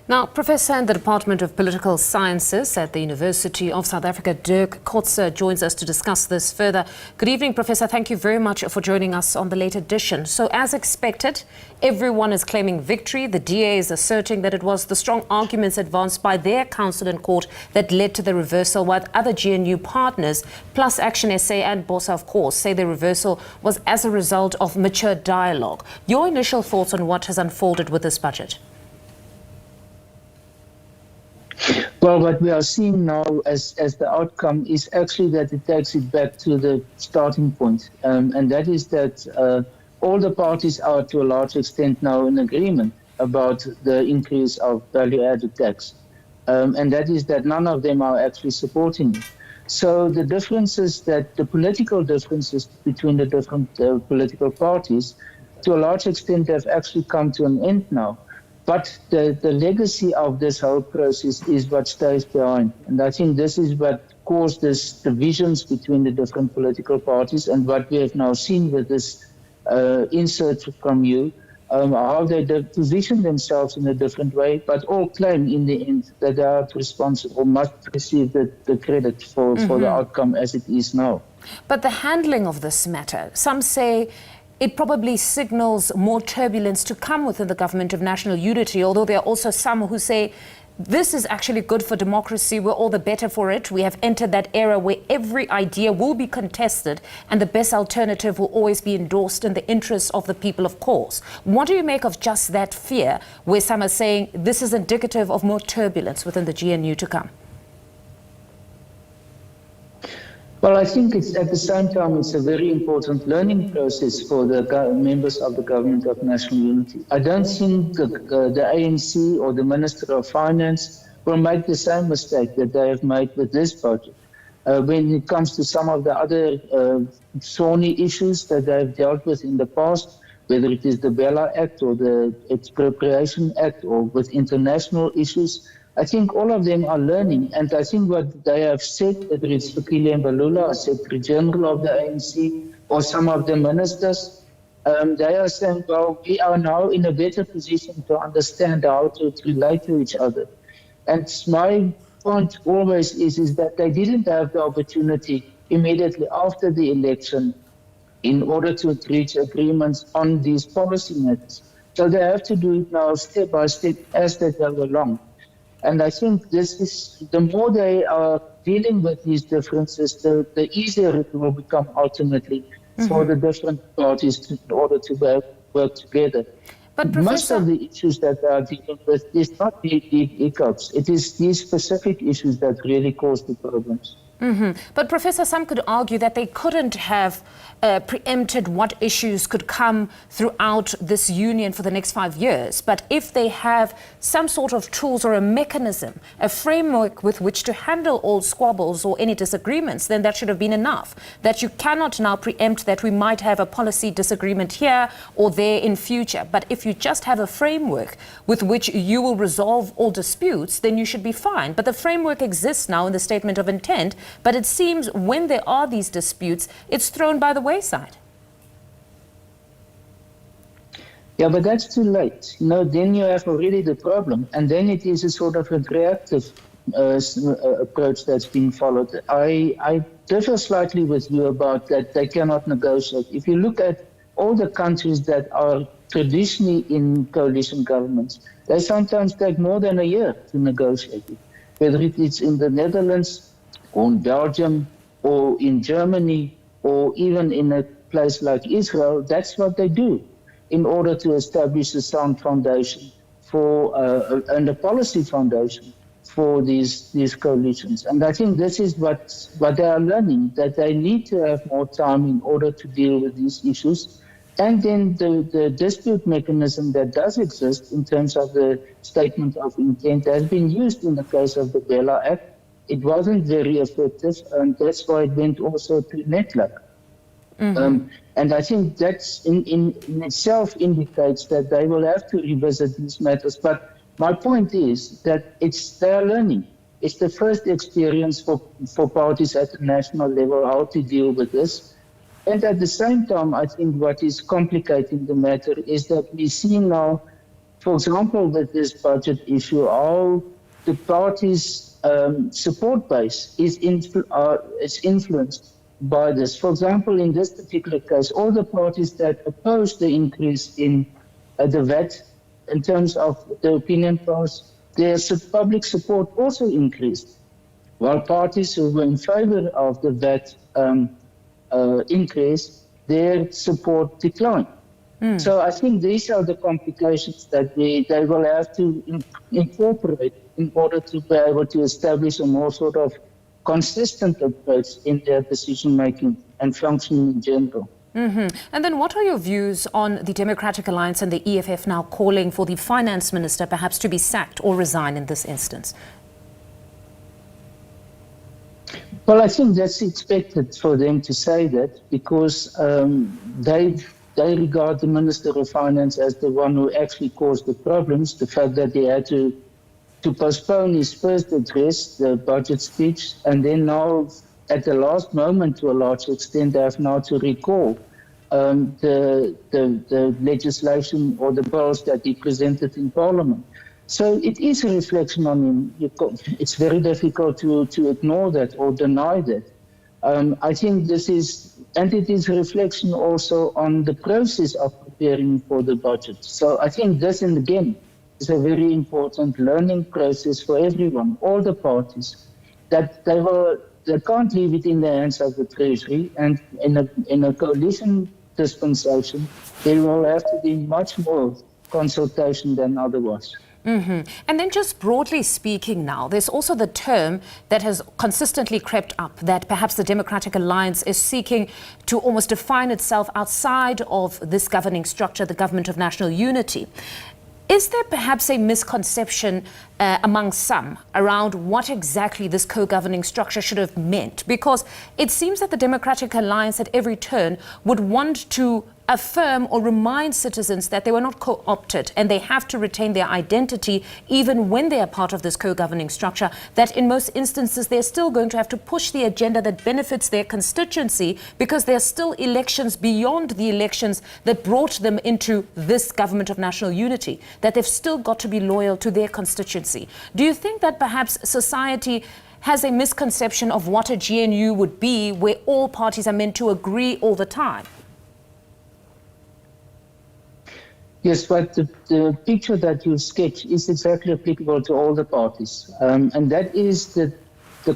Now, Professor in the Department of Political Sciences at the University of South Africa, Dirk Kotze, joins us to discuss this further. Good evening, Professor. Thank you very much for joining us on the late edition. So, as expected, everyone is claiming victory. The DA is asserting that it was the strong arguments advanced by their counsel in court that led to the reversal, while other GNU partners, plus Action SA and BOSA, of course, say the reversal was as a result of mature dialogue. Your initial thoughts on what has unfolded with this budget? Well, what we are seeing now as the outcome is actually that it takes it back to the starting point. And that is that all the parties are to a large extent now in agreement about the increase of value-added tax. And that is that none of them are actually supporting it. So the differences the political differences between the different political parties, to a large extent, have actually come to an end now. But the legacy of this whole process is what stays behind. And I think this is what caused this divisions between the different political parties, and what we have now seen with this insert from you, how they position themselves in a different way, but all claim in the end that they are responsible, must receive the credit for the outcome as it is now. But the handling of this matter, some say it probably signals more turbulence to come within the government of national unity, although there are also some who say this is actually good for democracy, we're all the better for it. We have entered that era where every idea will be contested and the best alternative will always be endorsed in the interests of the people, of course. What do you make of just that fear, where some are saying this is indicative of more turbulence within the GNU to come? Well, I think it's at the same time it's a very important learning process for the members of the Government of National Unity. I don't think the ANC or the Minister of Finance will make the same mistake that they have made with this budget. When it comes to some of the other thorny issues that they have dealt with in the past, whether it is the Bella Act or the Expropriation Act or with international issues, I think all of them are learning, and I think what they have said, whether it's Fikile Mbalula, Secretary General of the ANC, or some of the ministers, they are saying, well, we are now in a better position to understand how to relate to each other. And my point always is that they didn't have the opportunity immediately after the election in order to reach agreements on these policy matters. So they have to do it now step by step as they go along. And I think this is, the more they are dealing with these differences, the easier it will become ultimately for the different parties in order to work together. But most of the issues that they are dealing with is not the hiccups. It is these specific issues that really cause the problems. But Professor, some could argue that they couldn't have preempted what issues could come throughout this union for the next 5 years. But if they have some sort of tools or a mechanism, a framework with which to handle all squabbles or any disagreements, then that should have been enough. That you cannot now preempt that we might have a policy disagreement here or there in future. But if you just have a framework with which you will resolve all disputes, then you should be fine. But the framework exists now in the statement of intent. But it seems when there are these disputes, it's thrown by the wayside. Yeah, but that's too late. You know, then you have already the problem. And then it is a sort of a reactive approach that's being followed. I differ slightly with you about that they cannot negotiate. If you look at all the countries that are traditionally in coalition governments, they sometimes take more than a year to negotiate it. Whether it is in the Netherlands, or in Belgium, or in Germany, or even in a place like Israel, that's what they do in order to establish a sound foundation for and a policy foundation for these coalitions. And I think this is what they are learning, that they need to have more time in order to deal with these issues. And then the dispute mechanism that does exist in terms of the statement of intent has been used in the case of the Bella Act. It wasn't very effective, and that's why it went also to NETLAC. And I think that's in itself indicates that they will have to revisit these matters. But my point is that they are learning. It's the first experience for parties at the national level how to deal with this. And at the same time, I think what is complicating the matter is that we see now for example, with this budget issue, how the party's support base is influenced by this. For example, in this particular case, all the parties that opposed the increase in the VAT, in terms of the opinion polls, their public support also increased, while parties who were in favor of the VAT increase, their support declined. So I think these are the complications that they will have to incorporate in order to be able to establish a more sort of consistent approach in their decision-making and functioning in general. And then what are your views on the Democratic Alliance and the EFF now calling for the finance minister perhaps to be sacked or resign in this instance? Well, I think that's expected for them to say that because they regard the Minister of Finance as the one who actually caused the problems. The fact that he had to postpone his first address, the budget speech, and then now at the last moment, to a large extent, they have now to recall the legislation or the bills that he presented in Parliament. So it is a reflection on him. It's very difficult to ignore that or deny that. I think this is, and it is a reflection also on the process of preparing for the budget. So I think this, and again, is a very important learning process for everyone, all the parties, that they can't leave it in the hands of the Treasury, and in a coalition dispensation, there will have to be much more consultation than otherwise. And then just broadly speaking now, there's also the term that has consistently crept up that perhaps the Democratic Alliance is seeking to almost define itself outside of this governing structure, the Government of National Unity. Is there perhaps a misconception among some around what exactly this co-governing structure should have meant? Because it seems that the Democratic Alliance at every turn would want to affirm or remind citizens that they were not co-opted and they have to retain their identity even when they are part of this co-governing structure, that in most instances they're still going to have to push the agenda that benefits their constituency because there are still elections beyond the elections that brought them into this Government of National Unity, that they've still got to be loyal to their constituency. Do you think that perhaps society has a misconception of what a GNU would be where all parties are meant to agree all the time? Yes, but the picture that you sketch is exactly applicable to all the parties. And that is the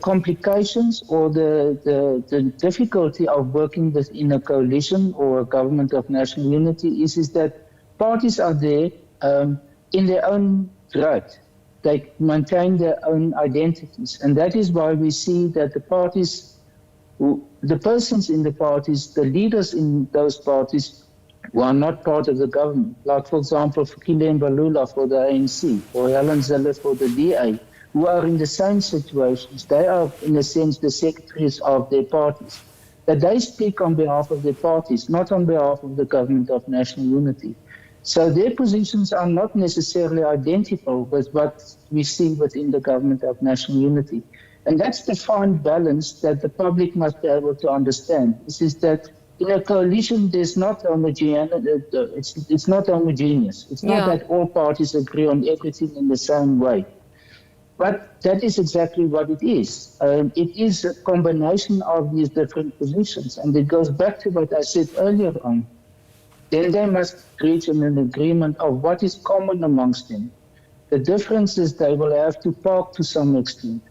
complications or the difficulty of working within a coalition or a Government of National Unity is that parties are there in their own right. They maintain their own identities. And that is why we see that the parties, the persons in the parties, the leaders in those parties, who are not part of the government, like, for example, Fikile Mbalula for the ANC or Helen Zille for the DA, who are in the same situations. They are, in a sense, the secretaries of their parties. That they speak on behalf of their parties, not on behalf of the Government of National Unity. So their positions are not necessarily identical with what we see within the Government of National Unity. And that's the fine balance that the public must be able to understand. This is that in a coalition, there's not it's not homogeneous. It's not that all parties agree on everything in the same way. But that is exactly what it is. It is a combination of these different positions. And it goes back to what I said earlier on. Then they must reach an agreement of what is common amongst them. The differences they will have to park to some extent.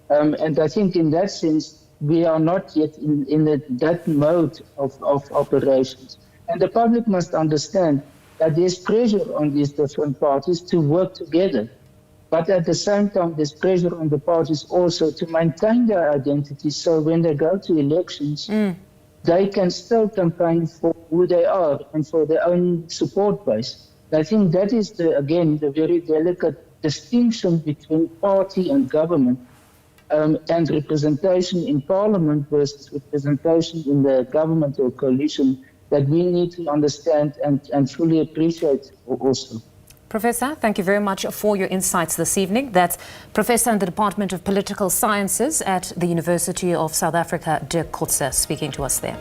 And I think in that sense, we are not yet in that mode of operations. And the public must understand that there's pressure on these different parties to work together. But at the same time, there's pressure on the parties also to maintain their identity, so when they go to elections, they can still campaign for who they are and for their own support base. I think that is, again, the very delicate distinction between party and government, and representation in Parliament versus representation in the government or coalition, that we need to understand and fully appreciate also. Professor, thank you very much for your insights this evening. That's Professor in the Department of Political Sciences at the University of South Africa, Dirk Kotze, speaking to us there.